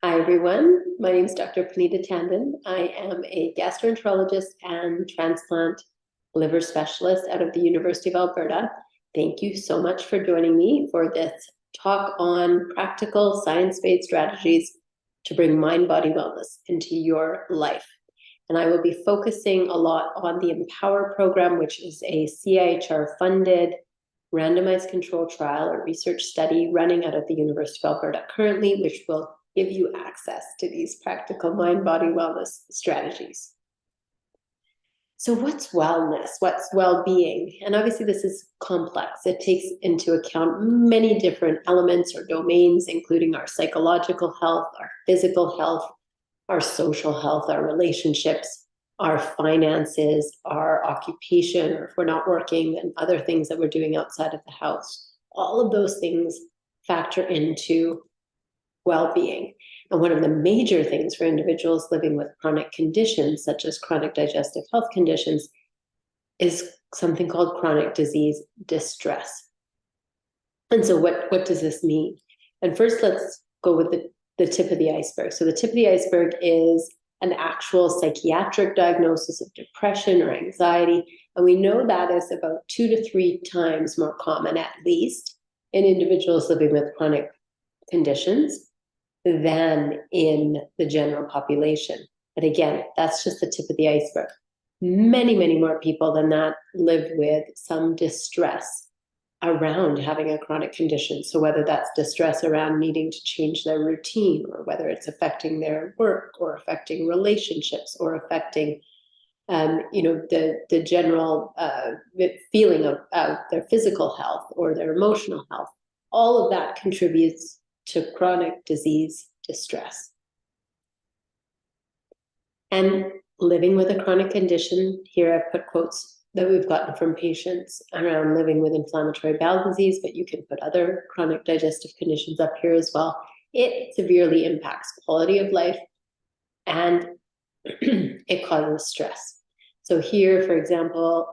Hi, everyone. My name is Dr. Punita Tandon. I am a gastroenterologist and transplant liver specialist out of the University of Alberta. Thank you so much for joining me for this talk on practical science-based strategies to bring mind-body wellness into your life. And I will be focusing a lot on the Empower program, which is a CIHR-funded randomized control trial or research study running out of the University of Alberta currently, which will give you access to these practical mind-body wellness strategies. So what's wellness? What's well-being? And obviously this is complex. It takes into account many different elements or domains, including our psychological health, our physical health, our social health, our relationships, our finances, our occupation, or if we're not working, and other things that we're doing outside of the house. All of those things factor into well-being. And one of the major things for individuals living with chronic conditions, such as chronic digestive health conditions, is something called chronic disease distress. And so what does this mean? And first, let's go with the tip of the iceberg. So the tip of the iceberg is an actual psychiatric diagnosis of depression or anxiety. And we know that is about 2 to 3 times more common, at least, in individuals living with chronic conditions than in the general population. But again, that's just the tip of the iceberg. Many, many more people than that live with some distress around having a chronic condition. So whether that's distress around needing to change their routine, or whether it's affecting their work, or affecting relationships, or affecting the general feeling of their physical health or their emotional health, all of that contributes to chronic disease distress. And living with a chronic condition, here I've put quotes that we've gotten from patients around living with inflammatory bowel disease, but you can put other chronic digestive conditions up here as well. It severely impacts quality of life, and it causes stress. So here, for example,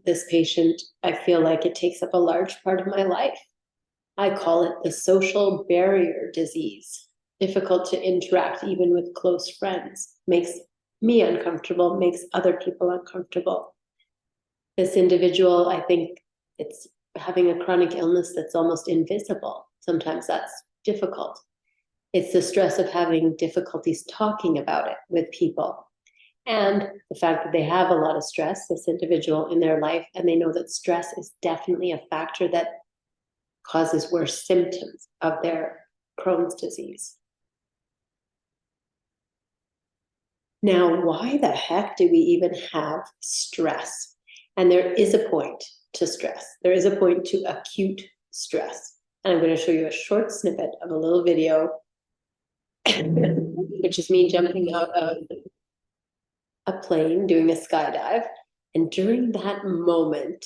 this patient, I feel like it takes up a large part of my life. I call it the social barrier disease. Difficult to interact even with close friends. Makes me uncomfortable, makes other people uncomfortable. This individual, I think it's having a chronic illness that's almost invisible. Sometimes that's difficult. It's the stress of having difficulties talking about it with people. And the fact that they have a lot of stress, this individual in their life, and they know that stress is definitely a factor that causes worse symptoms of their Crohn's disease. Now, why the heck do we even have stress? And there is a point to stress. There is a point to acute stress. And I'm going to show you a short snippet of a little video, which is me jumping out of a plane, doing a skydive. And during that moment,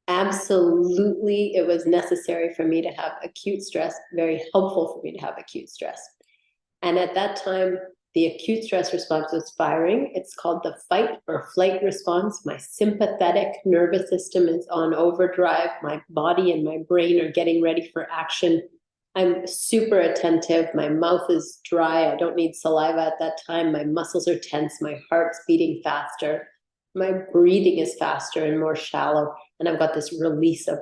absolutely, it was necessary for me to have acute stress, very helpful for me to have acute stress. And at that time, the acute stress response was firing. It's called the fight or flight response. My sympathetic nervous system is on overdrive. My body and my brain are getting ready for action. I'm super attentive. My mouth is dry. I don't need saliva at that time. My muscles are tense. My heart's beating faster. My breathing is faster and more shallow. And I've got this release of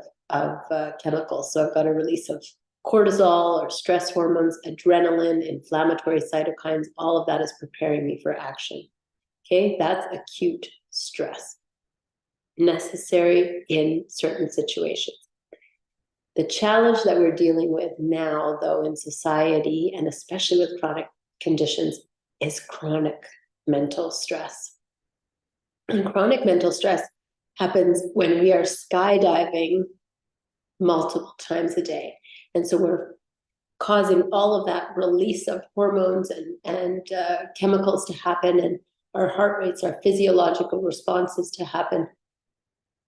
chemicals. So I've got a release of cortisol or stress hormones, adrenaline, inflammatory cytokines. All of that is preparing me for action. Okay, that's acute stress. Necessary in certain situations. The challenge that we're dealing with now, though, in society, and especially with chronic conditions, is chronic mental stress. And chronic mental stress happens when we are skydiving multiple times a day. And so we're causing all of that release of hormones and chemicals to happen, and our heart rates, our physiological responses to happen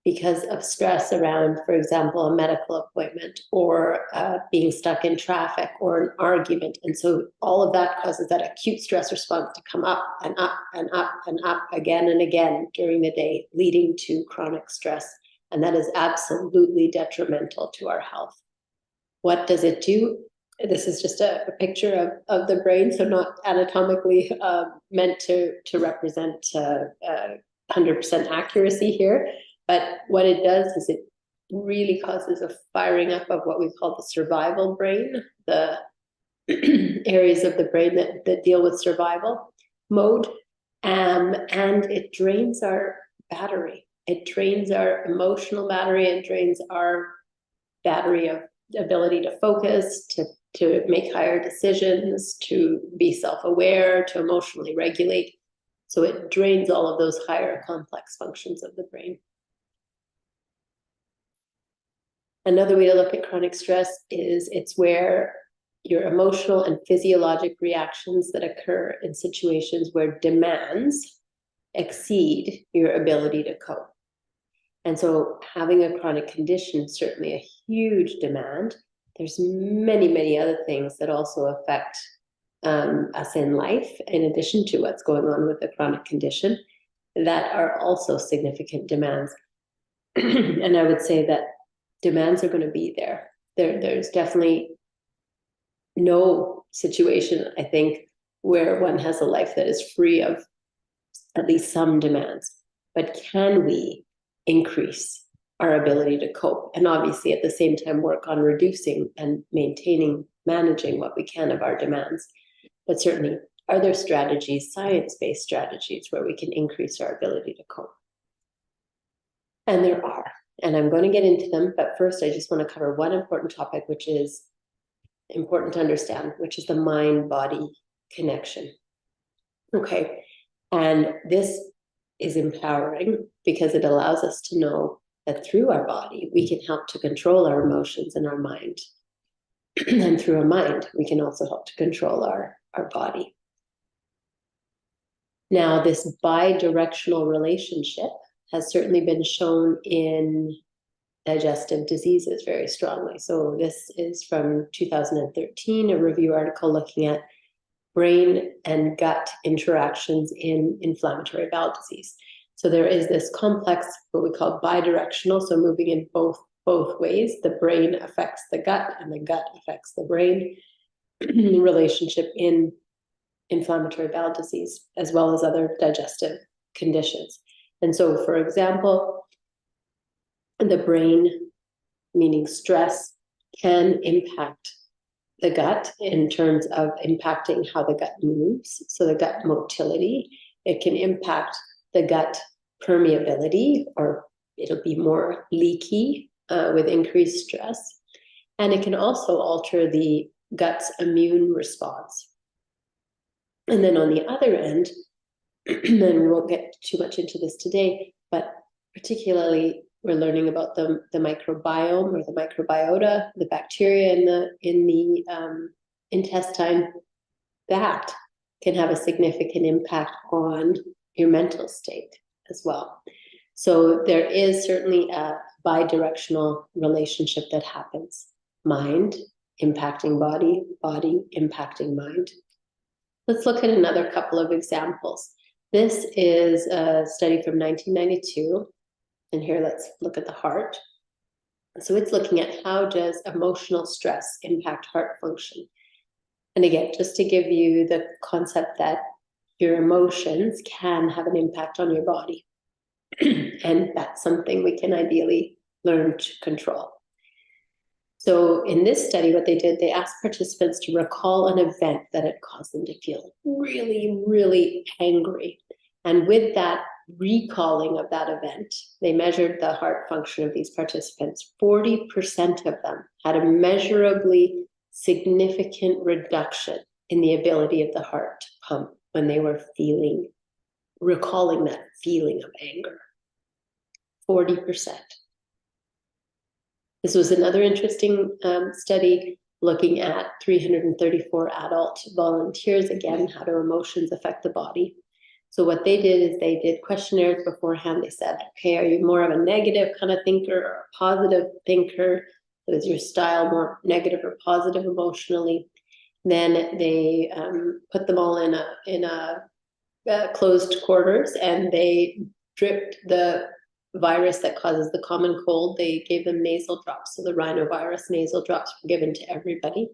because of stress around, for example, a medical appointment, or being stuck in traffic, or an argument. And so all of that causes that acute stress response to come up and up and up and up again and again during the day, leading to chronic stress. And that is absolutely detrimental to our health. What does it do? this is just a picture of the brain, so not anatomically meant to represent 100% accuracy here. But what it does is it really causes a firing up of what we call the survival brain, the areas of the brain that deal with survival mode. And it drains our battery. It drains our emotional battery. It drains our battery of ability to focus, to make higher decisions, to be self-aware, to emotionally regulate. So it drains all of those higher complex functions of the brain. Another way to look at chronic stress is it's where your emotional and physiologic reactions that occur in situations where demands exceed your ability to cope. And so having a chronic condition is certainly a huge demand. There's many, many other things that also affect us in life, in addition to what's going on with the chronic condition, that are also significant demands. And I would say that demands are going to be there. There's definitely no situation, I think, where one has a life that is free of at least some demands. But can we increase our ability to cope, and obviously at the same time work on reducing and maintaining, managing what we can of our demands? But certainly, are there strategies, science-based strategies, where we can increase our ability to cope? And there are, and I'm going to get into them, but first I just want to cover one important topic, which is important to understand, which is the mind-body connection. Okay, and this is empowering because it allows us to know that through our body, we can help to control our emotions and our mind. And through our mind, we can also help to control our body. Now, this bi-directional relationship has certainly been shown in digestive diseases very strongly. So this is from 2013, a review article looking at brain and gut interactions in inflammatory bowel disease. So there is this complex, what we call bidirectional, so moving in both ways. The brain affects the gut and the gut affects the brain relationship in inflammatory bowel disease, as well as other digestive conditions. And so, for example, the brain, meaning stress, can impact the gut in terms of impacting how the gut moves, so the gut motility. It can impact the gut permeability, or it'll be more leaky with increased stress. And it can also alter the gut's immune response. And then on the other end, and we won't get too much into this today, but particularly we're learning about the microbiome or the microbiota, the bacteria in the intestine, that can have a significant impact on your mental state as well. So there is certainly a bi-directional relationship that happens. Mind impacting body, body impacting mind. Let's look at another couple of examples. This is a study from 1992. And here, let's look at the heart. So it's looking at how does emotional stress impact heart function. And again, just to give you the concept that your emotions can have an impact on your body. And that's something we can ideally learn to control. So in this study, what they did, they asked participants to recall an event that had caused them to feel really, really angry. And with that recalling of that event, they measured the heart function of these participants. 40% of them had a measurably significant reduction in the ability of the heart to pump when they were recalling that feeling of anger. 40%. This was another interesting study looking at 334 adult volunteers. Again, how do emotions affect the body? So what they did is they did questionnaires beforehand. They said, okay, are you more of a negative kind of thinker or a positive thinker? Is your style more negative or positive emotionally? Then they put them all in a closed quarters, and they dripped the virus that causes the common cold. They gave them nasal drops. So the rhinovirus nasal drops were given to everybody.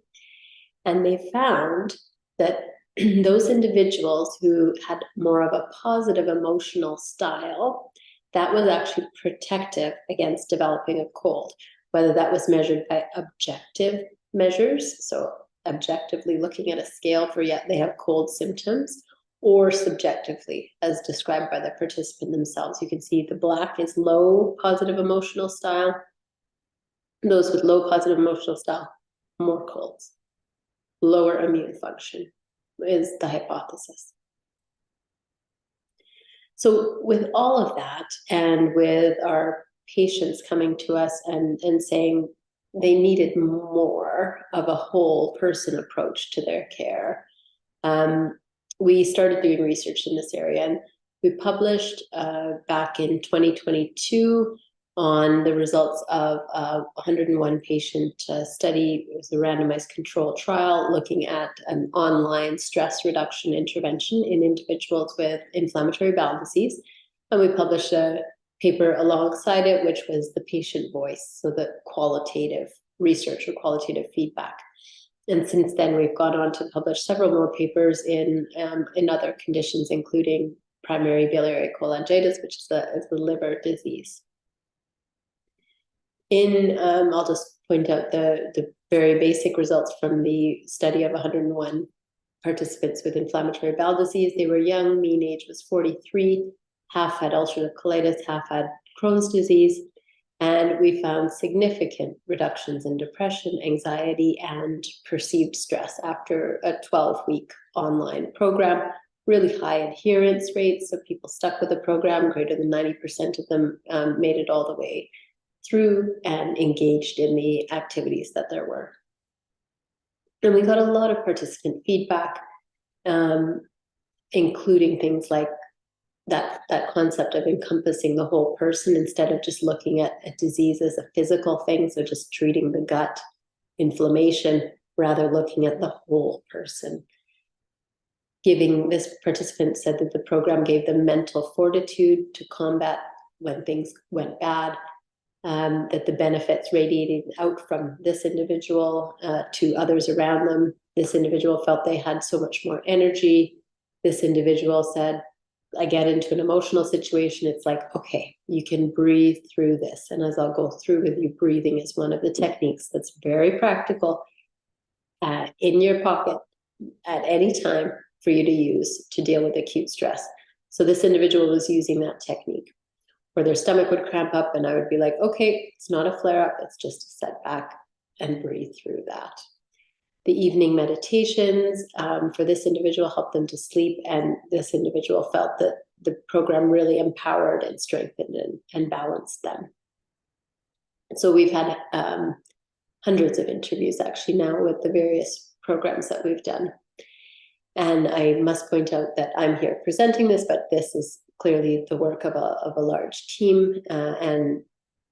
And they found that those individuals who had more of a positive emotional style, that was actually protective against developing a cold, whether that was measured by objective measures, so objectively looking at a scale for yet they have cold symptoms, or subjectively, as described by the participant themselves. You can see the black is low positive emotional style. Those with low positive emotional style, more colds. Lower immune function is the hypothesis. So with all of that, and with our patients coming to us and saying they needed more of a whole person approach to their care, we started doing research in this area, and we published back in 2022 on the results of a 101 patient study. It was a randomized control trial looking at an online stress reduction intervention in individuals with inflammatory bowel disease. And we published a paper alongside it, which was the patient voice, so the qualitative research or qualitative feedback. And since then, we've gone on to publish several more papers in other conditions, including primary biliary cholangitis, which is the liver disease. I'll just point out the very basic results from the study of 101 participants with inflammatory bowel disease. They were young, mean age was 43, half had ulcerative colitis, half had Crohn's disease. And we found significant reductions in depression, anxiety, and perceived stress after a 12-week online program. Really high adherence rates, so people stuck with the program. Greater than 90% of them made it all the way through and engaged in the activities that there were. And we got a lot of participant feedback, including things like that concept of encompassing the whole person instead of just looking at a disease as a physical thing, so just treating the gut inflammation, rather looking at the whole person. This participant said that the program gave them mental fortitude to combat when things went bad, that the benefits radiated out from this individual to others around them. This individual felt they had so much more energy. This individual said, I get into an emotional situation, it's like, okay, you can breathe through this. And as I'll go through with you, breathing is one of the techniques that's very practical in your pocket at any time for you to use to deal with acute stress. So this individual was using that technique, where their stomach would cramp up and I would be like, okay, it's not a flare-up, it's just a setback, and breathe through that. The evening meditations for this individual helped them to sleep, and this individual felt that the program really empowered and strengthened and balanced them. So we've had hundreds of interviews actually now with the various programs that we've done. And I must point out that I'm here presenting this, but this is clearly the work of a large team and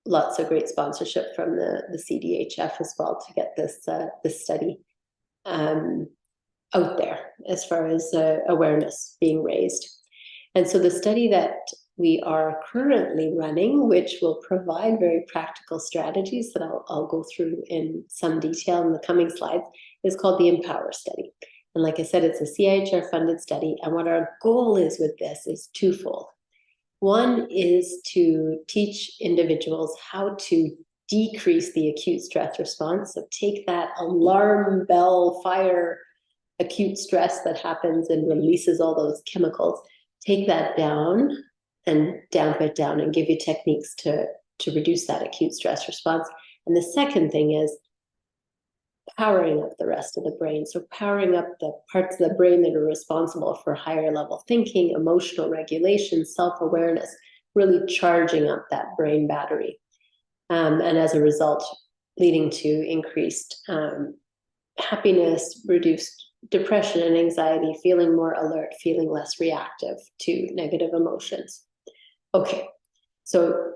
lots of great sponsorship from the CDHF as well to get this study out there as far as awareness being raised. And so the study that we are currently running, which will provide very practical strategies that I'll go through in some detail in the coming slides, is called the Empower study. And like I said, it's a CIHR funded study. And what our goal is with this is twofold. One is to teach individuals how to decrease the acute stress response. So take that alarm bell fire acute stress that happens and releases all those chemicals, take that down and damp it down and give you techniques to reduce that acute stress response. And the second thing is powering up the rest of the brain. So powering up the parts of the brain that are responsible for higher level thinking, emotional regulation, self-awareness, really charging up that brain battery. And as a result, leading to increased happiness, reduced depression and anxiety, feeling more alert, feeling less reactive to negative emotions. Okay, so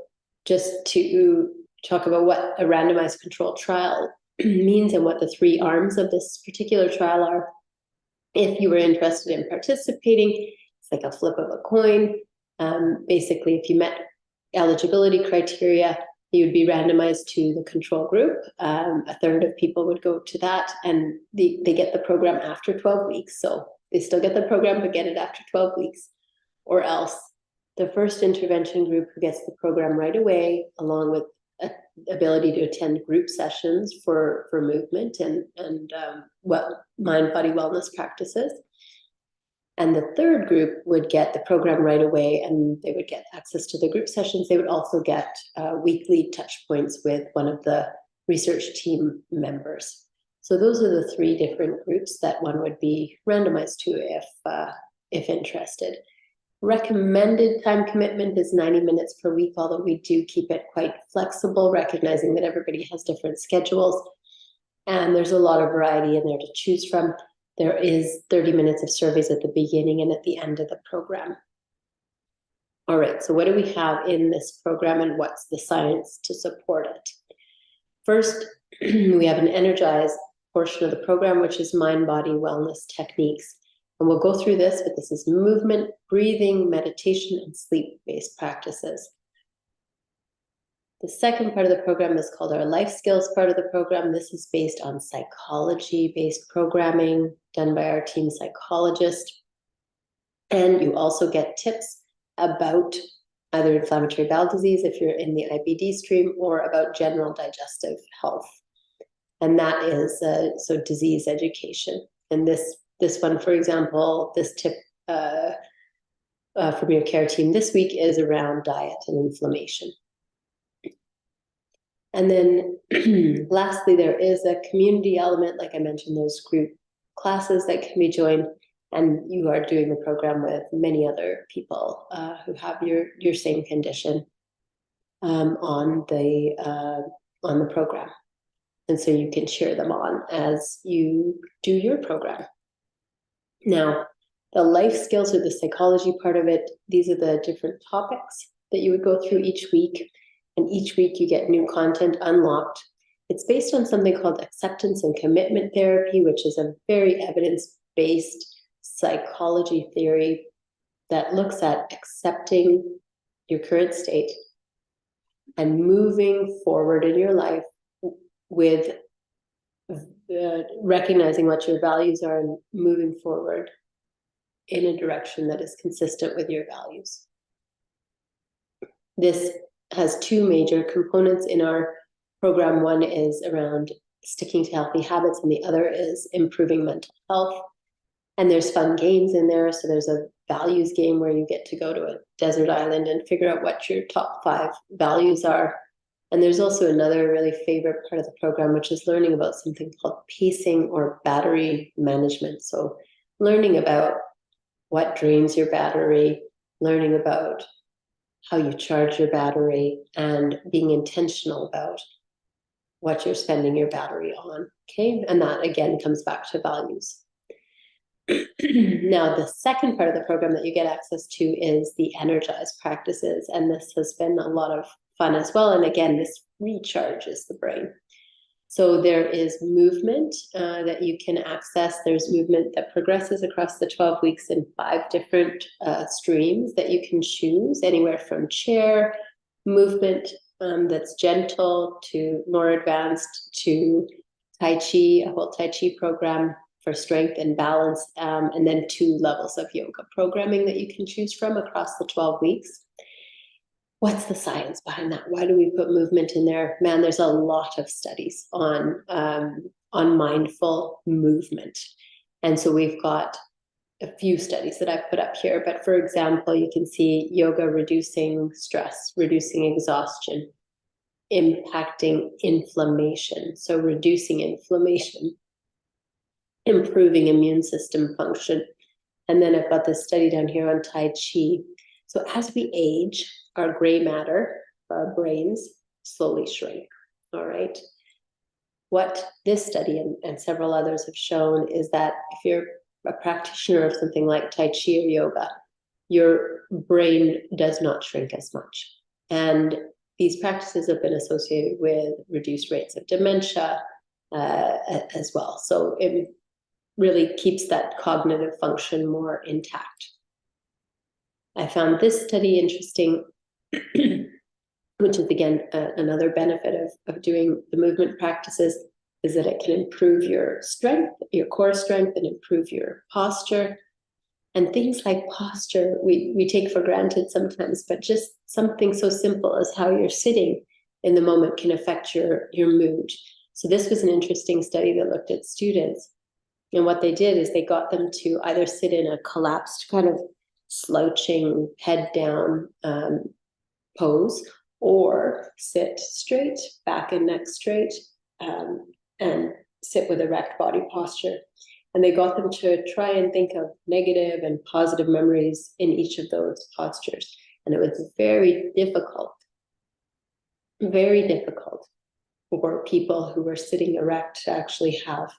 just to talk about what a randomized controlled trial means and what the three arms of this particular trial are. If you were interested in participating, it's like a flip of a coin. Basically, if you met eligibility criteria, You would be randomized to the control group. A third of people would go to that, and they get the program after 12 weeks. So they still get the program, but get it after 12 weeks. Or else the first intervention group who gets the program right away, along with ability to attend group sessions for movement and mind-body wellness practices. And the third group would get the program right away, and they would get access to the group sessions. They would also get weekly touch points with one of the research team members. So those are the three different groups that one would be randomized to if interested. Recommended time commitment is 90 minutes per week, although we do keep it quite flexible, recognizing that everybody has different schedules. And there's a lot of variety in there to choose from. There is 30 minutes of surveys at the beginning and at the end of the program. All right, so what do we have in this program, and what's the science to support it? First, we have an energized portion of the program, which is mind-body wellness techniques. And we'll go through this, but this is movement, breathing, meditation, and sleep-based practices. The second part of the program is called our life skills part of the program. This is based on psychology-based programming done by our team psychologist. And you also get tips about either inflammatory bowel disease if you're in the IBD stream, or about general digestive health. And that is so disease education. And this one, for example, this tip from your care team this week is around diet and inflammation. And then lastly, there is a community element. Like I mentioned, there's group classes that can be joined, and you are doing the program with many other people who have your same condition on the program. And so you can cheer them on as you do your program. Now, the life skills, or the psychology part of it, these are the different topics that you would go through each week. And each week you get new content unlocked. It's based on something called acceptance and commitment therapy, which is a very evidence-based psychology theory that looks at accepting your current state and moving forward in your life with recognizing what your values are and moving forward in a direction that is consistent with your values. This has two major components in our program. One is around sticking to healthy habits, and the other is improving mental health. And there's fun games in there. So there's a values game where you get to go to a desert island and figure out what your top 5 values are. And there's also another really favorite part of the program, which is learning about something called pacing or battery management. So learning about what drains your battery, learning about how you charge your battery, and being intentional about what you're spending your battery on, okay? And that, again, comes back to values. Now, the second part of the program that you get access to is the energized practices, and this has been a lot of fun as well. And again, this recharges the brain. So there is movement that you can access. There's movement that progresses across the 12 weeks in 5 different streams that you can choose, anywhere from chair movement that's gentle to more advanced, to Tai Chi, a whole Tai Chi program for strength and balance, and then 2 levels of yoga programming that you can choose from across the 12 weeks. What's the science behind that? Why do we put movement in there? Man, there's a lot of studies on mindful movement. And so we've got a few studies that I've put up here. But for example, you can see yoga reducing stress, reducing exhaustion, impacting inflammation. So reducing inflammation, improving immune system function. And then I've got this study down here on Tai Chi. So as we age, our gray matter, our brains, slowly shrink, all right? What this study and several others have shown is that if you're a practitioner of something like Tai Chi or yoga, your brain does not shrink as much. And these practices have been associated with reduced rates of dementia as well. So it really keeps that cognitive function more intact. I found this study interesting which is again another benefit of doing the movement practices, is that it can improve your strength, your core strength, and improve your posture. And things like posture, we take for granted sometimes, but just something so simple as how you're sitting in the moment can affect your mood. So this was an interesting study that looked at students. And what they did is they got them to either sit in a collapsed kind of slouching head down pose, or sit straight, back and neck straight, and sit with erect body posture. And they got them to try and think of negative and positive memories in each of those postures. And it was very difficult for people who were sitting erect to actually have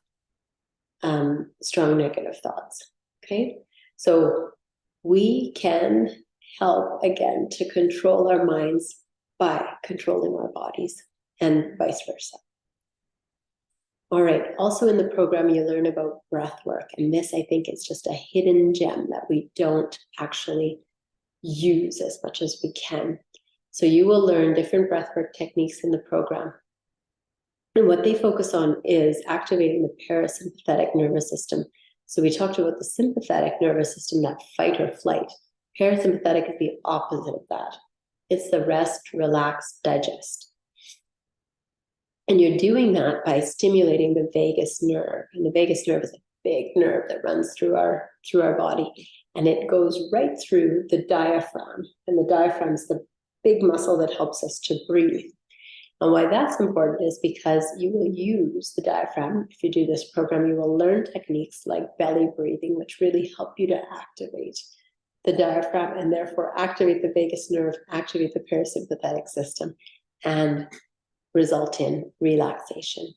strong negative thoughts. Okay, so we can help again to control our minds by controlling our bodies, and vice versa. All right, also in the program, you learn about breath work. And this, I think, is just a hidden gem that we don't actually use as much as we can. So you will learn different breathwork techniques in the program. And what they focus on is activating the parasympathetic nervous system. So we talked about the sympathetic nervous system, that fight or flight. Parasympathetic is the opposite of that. It's the rest, relax, digest. And you're doing that by stimulating the vagus nerve. And the vagus nerve is a big nerve that runs through our body. And it goes right through the diaphragm. And the diaphragm is the big muscle that helps us to breathe. And why that's important is because you will use the diaphragm. If you do this program, you will learn techniques like belly breathing, which really help you to activate the diaphragm and therefore activate the vagus nerve, activate the parasympathetic system, and result in relaxation.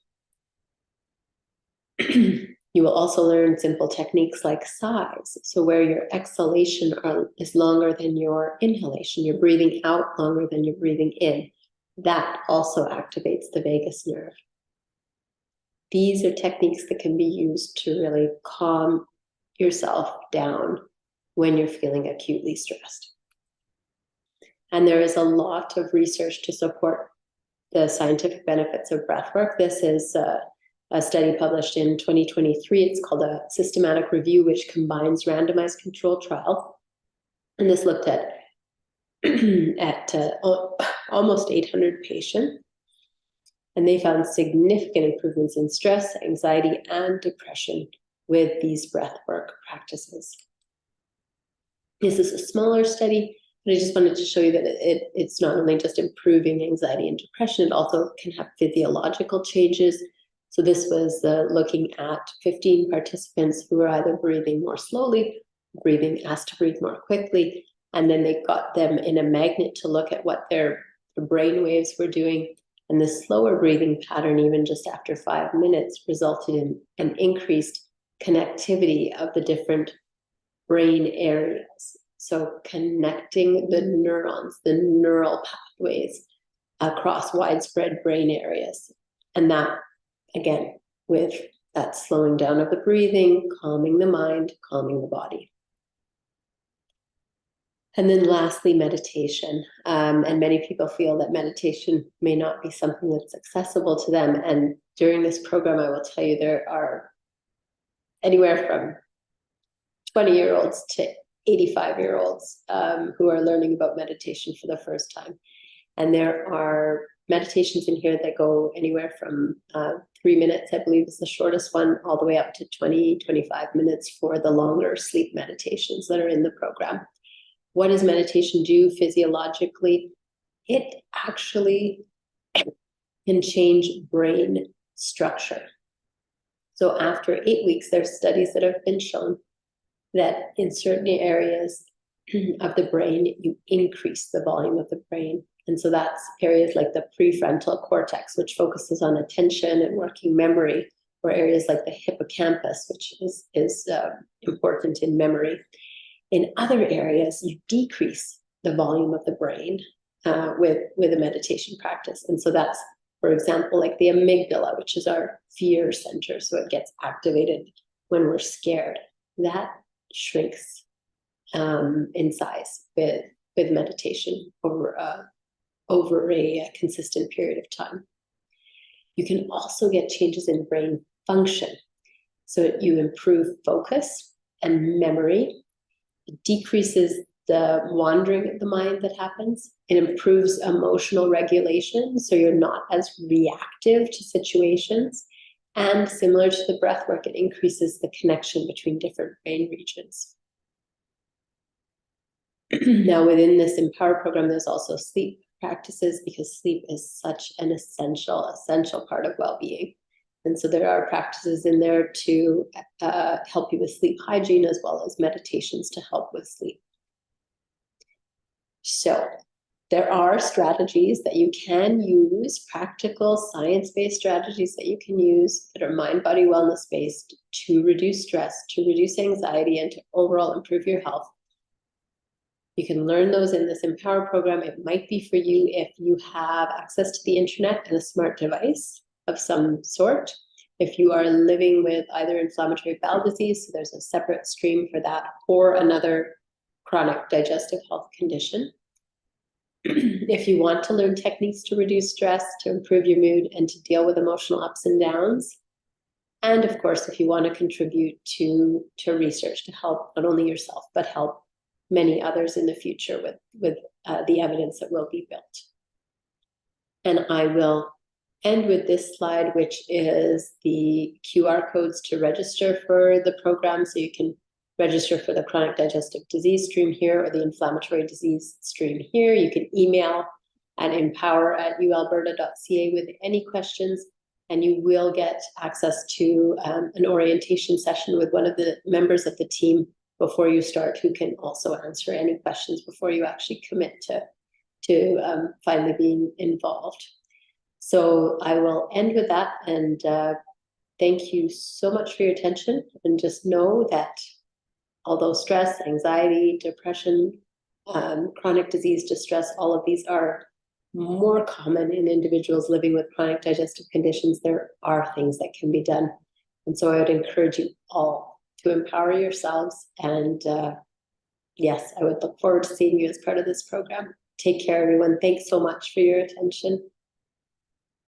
You will also learn simple techniques like sighs. So where your exhalation is longer than your inhalation, you're breathing out longer than you're breathing in. That also activates the vagus nerve. These are techniques that can be used to really calm yourself down when you're feeling acutely stressed. And there is a lot of research to support the scientific benefits of breathwork. This is a study published in 2023. It's called a systematic review, which combines randomized controlled trial. And this looked at almost 800 patients. And they found significant improvements in stress, anxiety, and depression with these breathwork practices. This is a smaller study, but I just wanted to show you that it's not only just improving anxiety and depression, it also can have physiological changes. So this was looking at 15 participants who were either breathing more slowly, asked to breathe more quickly, and then they got them in a magnet to look at what their brain waves were doing. And the slower breathing pattern, even just after 5 minutes, resulted in an increased connectivity of the different brain areas. So connecting the neurons, the neural pathways across widespread brain areas. And that, again, with that slowing down of the breathing, calming the mind, calming the body. And then lastly, meditation. And many people feel that meditation may not be something that's accessible to them. And during this program, I will tell you, there are anywhere from 20-year-olds to 85-year-olds who are learning about meditation for the first time. And there are meditations in here that go anywhere from 3 minutes, I believe is the shortest one, all the way up to 20, 25 minutes for the longer sleep meditations that are in the program. What does meditation do physiologically? It actually can change brain structure. So after 8 weeks, there's studies that have been shown that in certain areas of the brain, you increase the volume of the brain. And so that's areas like the prefrontal cortex, which focuses on attention and working memory, or areas like the hippocampus, which is important in memory. In other areas, you decrease the volume of the brain with a meditation practice. And so that's, for example, like the amygdala, which is our fear center. So it gets activated when we're scared. That shrinks in size with meditation over over a consistent period of time. You can also get changes in brain function. So you improve focus and memory. It decreases the wandering of the mind that happens. It improves emotional regulation, so you're not as reactive to situations. And similar to the breath work, it increases the connection between different brain regions. Now, within this Empower program, there's also sleep practices, because sleep is such an essential part of well-being. And so there are practices in there to help you with sleep hygiene, as well as meditations to help with sleep. So there are strategies that you can use, practical science-based strategies that you can use that are mind-body wellness-based to reduce stress, to reduce anxiety, and to overall improve your health. You can learn those in this Empower program. It might be for you if you have access to the internet and a smart device of some sort. If you are living with either inflammatory bowel disease, so there's a separate stream for that, or another chronic digestive health condition. If you want to learn techniques to reduce stress, to improve your mood, and to deal with emotional ups and downs. And of course, if you want to contribute to research to help not only yourself, but help many others in the future with the evidence that will be built. And I will end with this slide, which is the QR codes to register for the program. So you can register for the chronic digestive disease stream here, or the inflammatory disease stream here. You can email at empower@ualberta.ca with any questions, and you will get access to an orientation session with one of the members of the team before you start, who can also answer any questions before you actually commit to finally being involved. So I will end with that, and thank you so much for your attention. And just know that although stress, anxiety, depression, chronic disease distress, all of these are more common in individuals living with chronic digestive conditions, there are things that can be done. And so I would encourage you all to empower yourselves. And yes, I would look forward to seeing you as part of this program. Take care, everyone. Thanks so much for your attention.